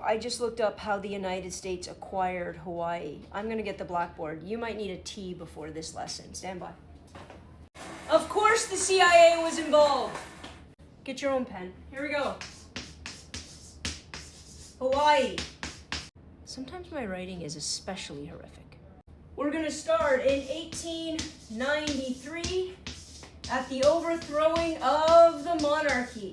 I just looked up how the United States acquired Hawaii. I'm gonna get the blackboard. You might need a tea before this lesson. Stand by. Of course the CIA was involved. Get your own pen. Here we go. Hawaii. Sometimes my writing is especially horrific. We're gonna start in 1893 at the overthrowing of the monarchy.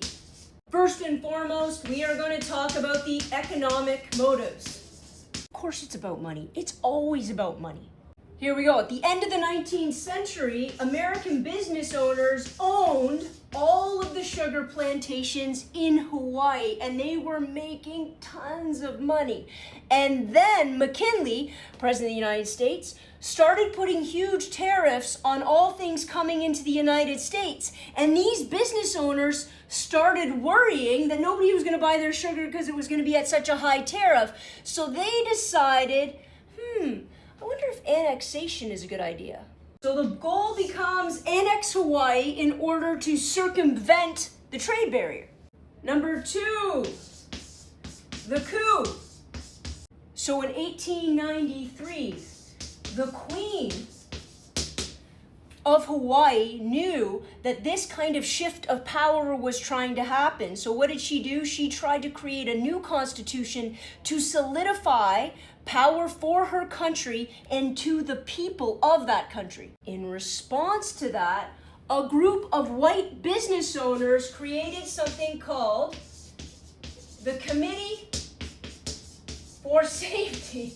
First and foremost, we are going to talk about the economic motives. Of course it's about money. It's always about money. Here we go. At the end of the 19th century, American business owners owned all of the sugar plantations in Hawaii, and they were making tons of money. And then McKinley, President of the United States, started putting huge tariffs on all things coming into the United States. And these business owners started worrying that nobody was going to buy their sugar because it was going to be at such a high tariff. So they decided, I wonder if annexation is a good idea. So the goal becomes annex Hawaii in order to circumvent the trade barrier. Number 2, the coup. So in 1893, the Queen of Hawaii knew that this kind of shift of power was trying to happen. So what did she do? She tried to create a new constitution to solidify power for her country and to the people of that country. In response to that, a group of white business owners created something called the Committee for Safety.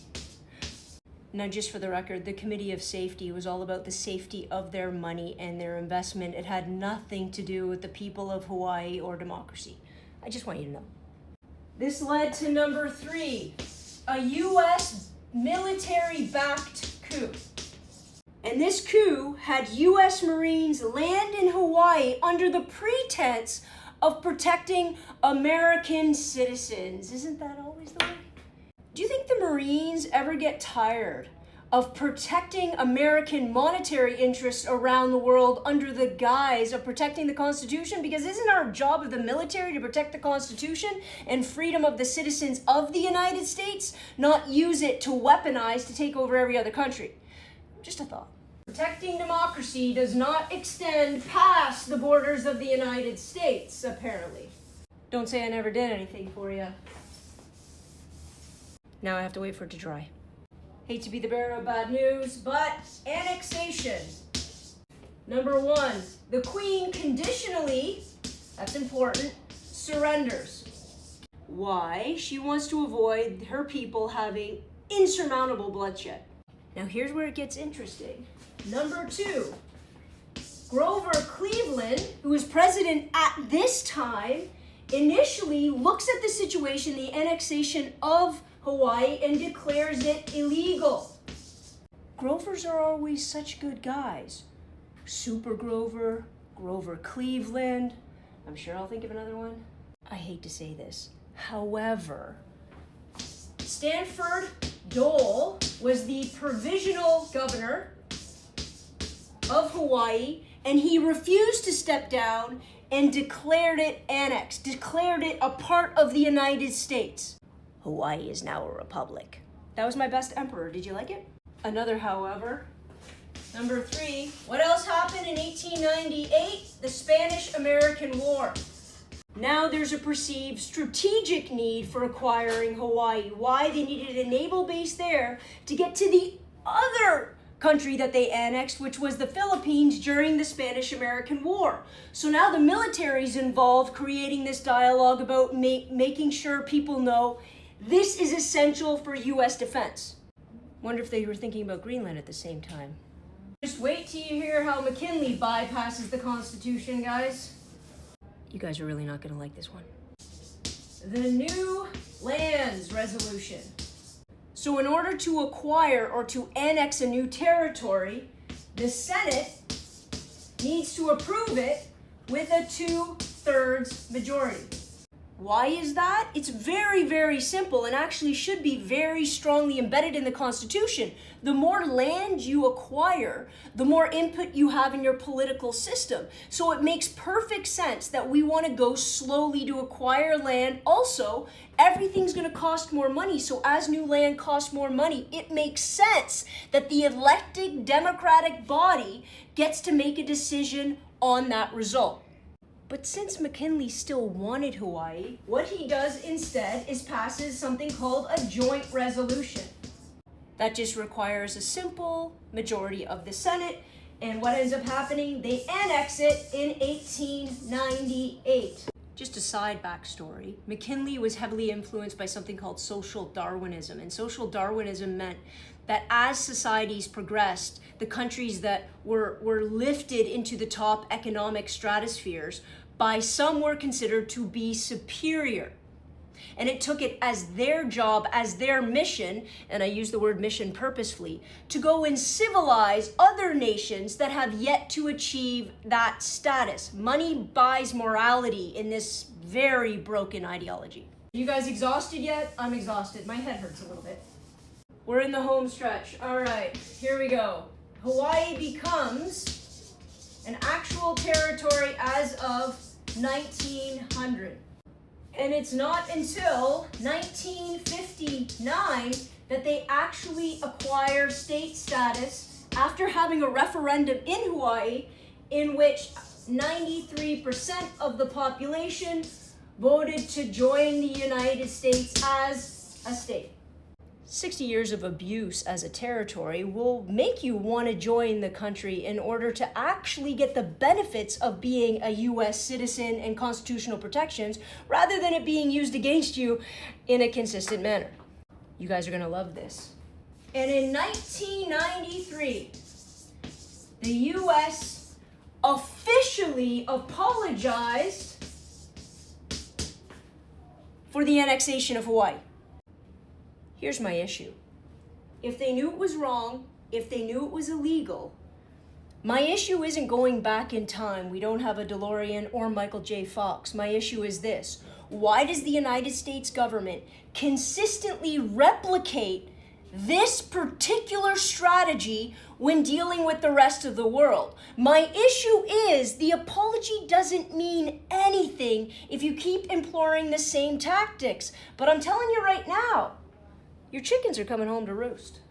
Now, just for the record, the Committee of Safety was all about the safety of their money and their investment. It had nothing to do with the people of Hawaii or democracy. I just want you to know. This led to number 3, a U.S. military-backed coup. And this coup had U.S. Marines land in Hawaii under the pretense of protecting American citizens. Isn't that always the way? Do you think the Marines ever get tired of protecting American monetary interests around the world under the guise of protecting the Constitution? Because isn't our job of the military to protect the Constitution and freedom of the citizens of the United States, not use it to weaponize to take over every other country? Just a thought. Protecting democracy does not extend past the borders of the United States, apparently. Don't say I never did anything for you. Now I have to wait for it to dry. Hate to be the bearer of bad news, but annexation. Number 1, the Queen conditionally, that's important, surrenders. Why? She wants to avoid her people having insurmountable bloodshed. Now here's where it gets interesting. Number 2, Grover Cleveland, who was president at this time, initially looks at the situation, the annexation of Hawaii, and declares it illegal. Grovers are always such good guys. Super Grover, Grover Cleveland. I'm sure I'll think of another one. I hate to say this. However, Stanford Dole was the provisional governor of Hawaii, and he refused to step down and declared it annexed, declared it a part of the United States. Hawaii is now a republic. That was my best emperor. Did you like it? Another, however. Number 3, what else happened in 1898? The Spanish-American War. Now there's a perceived strategic need for acquiring Hawaii. Why? They needed a naval base there to get to the other country that they annexed, which was the Philippines during the Spanish-American War. So now the military's involved creating this dialogue about making sure people know this is essential for U.S. defense. Wonder if they were thinking about Greenland at the same time. Just wait till you hear how McKinley bypasses the Constitution, guys. You guys are really not going to like this one. The New Lands Resolution. So in order to acquire or to annex a new territory, the Senate needs to approve it with a 2/3 majority. Why is that? It's very, very simple and actually should be very strongly embedded in the Constitution. The more land you acquire, the more input you have in your political system. So it makes perfect sense that we want to go slowly to acquire land. Also, everything's going to cost more money. So as new land costs more money, it makes sense that the elected democratic body gets to make a decision on that result. But since McKinley still wanted Hawaii, what he does instead is passes something called a joint resolution. That just requires a simple majority of the Senate, and what ends up happening, they annex it in 1898. Just a side backstory, McKinley was heavily influenced by something called social Darwinism, and social Darwinism meant that as societies progressed, the countries that were lifted into the top economic stratospheres, by some were considered to be superior. And it took it as their job, as their mission, and I use the word mission purposefully, to go and civilize other nations that have yet to achieve that status. Money buys morality in this very broken ideology. You guys exhausted yet? I'm exhausted. My head hurts a little bit. We're in the home stretch. All right, here we go. Hawaii becomes an actual territory as of 1900. And it's not until 1959 that they actually acquire state status after having a referendum in Hawaii in which 93% of the population voted to join the United States as a state. 60 years of abuse as a territory will make you want to join the country in order to actually get the benefits of being a U.S. citizen and constitutional protections, rather than it being used against you in a consistent manner. You guys are going to love this. And in 1993, the U.S. officially apologized for the annexation of Hawaii. Here's my issue. If they knew it was wrong, if they knew it was illegal, my issue isn't going back in time. We don't have a DeLorean or Michael J. Fox. My issue is this. Why does the United States government consistently replicate this particular strategy when dealing with the rest of the world? My issue is the apology doesn't mean anything if you keep employing the same tactics. But I'm telling you right now, your chickens are coming home to roost.